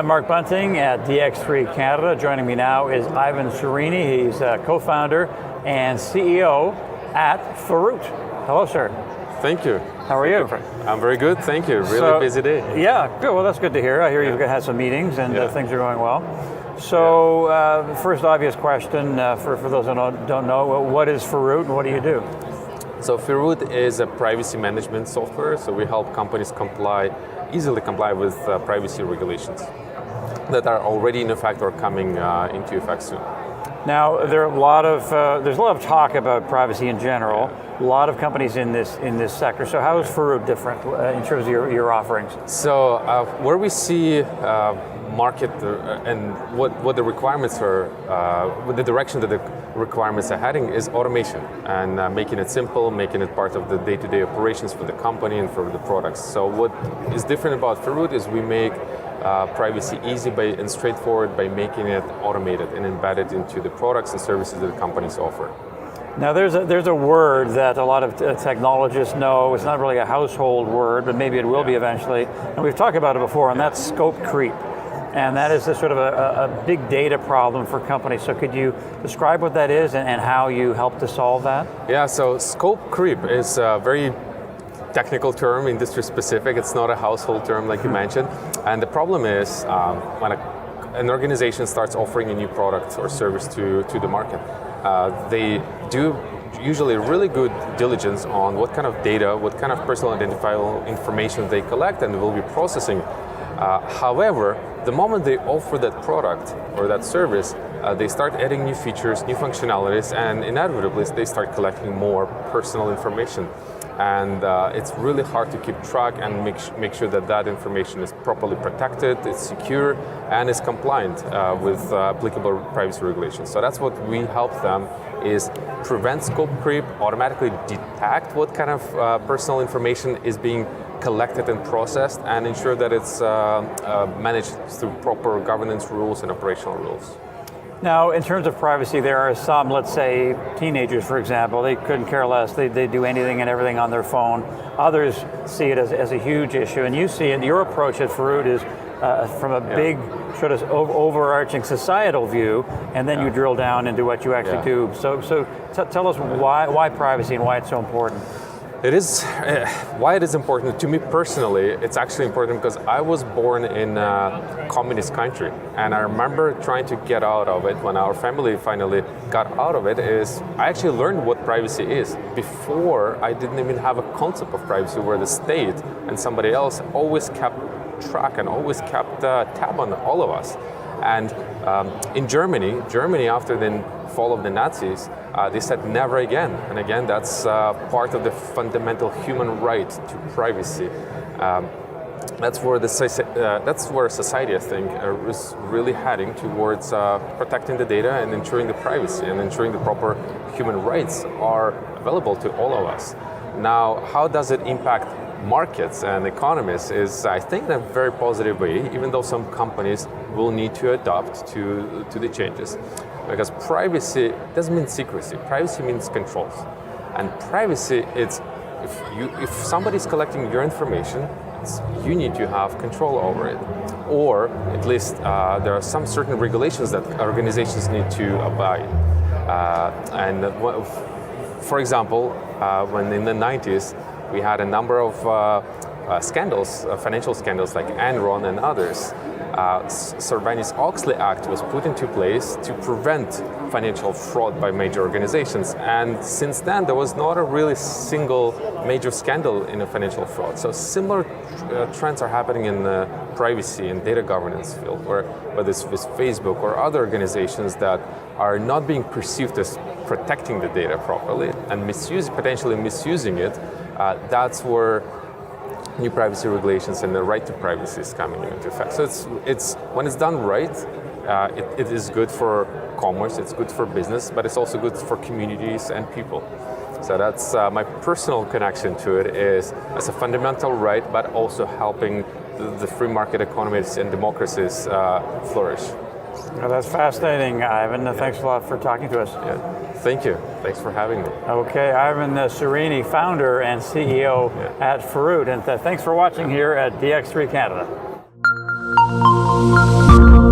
I'm Mark Bunting at DX3 Canada. Joining me now is Ivan Tsarynny. He's co-founder and CEO at Feroot. Hello, sir. Thank you. How are you? I'm very good, thank you. Really busy day. Yeah, good. Well, that's good to hear. I hear you've had some meetings and things are going well. So, first obvious question for those who don't know, what is Feroot and what do you do? So Feroot is a privacy management software, so we help companies easily comply with privacy regulations that are already in effect or coming into effect soon. Now, there's a lot of talk about privacy in general. A lot of companies in this sector. So how is Feroot different in terms of your offerings? So where we see market and what the requirements are, what the direction that the requirements are heading is automation and making it simple, making it part of the day-to-day operations for the company and for the products. So what is different about Feroot is we make privacy easy and straightforward by making it automated and embedded into the products and services that companies offer. Now there's a word that a lot of technologists know. It's not really a household word, but maybe it will be eventually. And we've talked about it before, and that's scope creep. And that is a sort of a big data problem for companies. So could you describe what that is and how you help to solve that? Yeah, so scope creep is a very technical term, industry specific. It's not a household term like you mentioned. And the problem is when an organization starts offering a new product or service to the market, they do usually really good diligence on what kind of data, what kind of personal identifiable information they collect and will be processing. However, the moment they offer that product or that service, they start adding new features, new functionalities, and inevitably they start collecting more personal information. And it's really hard to keep track and make sure that that information is properly protected, it's secure, and is compliant with applicable privacy regulations. So that's what we help them, is prevent scope creep, automatically detect what kind of personal information is being collected and processed, and ensure that it's managed through proper governance rules and operational rules. Now, in terms of privacy, there are some, let's say, teenagers, for example, they couldn't care less. They do anything and everything on their phone. Others see it as a huge issue, and you see it, your approach at Feroot is from a big sort of overarching societal view, and then you drill down into what you actually do. So tell us why privacy and why it's so important. It is, why it is important to me personally, it's actually important because I was born in a communist country, and I remember trying to get out of it when our family finally got out of it. I actually learned what privacy is. Before, I didn't even have a concept of privacy, where the state and somebody else always kept track and always kept tab on all of us. And in Germany after the fall of the Nazis, they said never again. And again, that's part of the fundamental human right to privacy. That's where society, I think, is really heading towards protecting the data and ensuring the privacy and ensuring the proper human rights are available to all of us. Now, how does it impact markets and economies is, I think, in a very positive way, even though some companies will need to adapt to the changes. Because privacy doesn't mean secrecy. Privacy means controls. And privacy, it's if somebody's collecting your information, you need to have control over it. Or at least there are some certain regulations that organizations need to abide. For example, when in the 90s, we had a number of scandals, financial scandals like Enron and others. Sarbanes-Oxley Act was put into place to prevent financial fraud by major organizations. And since then, there was not a really single major scandal in a financial fraud. So similar trends are happening in the privacy and data governance field, whether it's with Facebook or other organizations that are not being perceived as protecting the data properly and potentially misusing it. That's where new privacy regulations and the right to privacy is coming into effect. So it's when it's done right, it is good for commerce, it's good for business, but it's also good for communities and people. So that's my personal connection to it, is as a fundamental right, but also helping the free market economies and democracies flourish. Well, that's fascinating, Ivan. Thanks a lot for talking to us. Yeah. Thank you. Thanks for having me. Okay, Ivan Tsarynny, founder and CEO at Feroot, and thanks for watching here at DX3 Canada. you.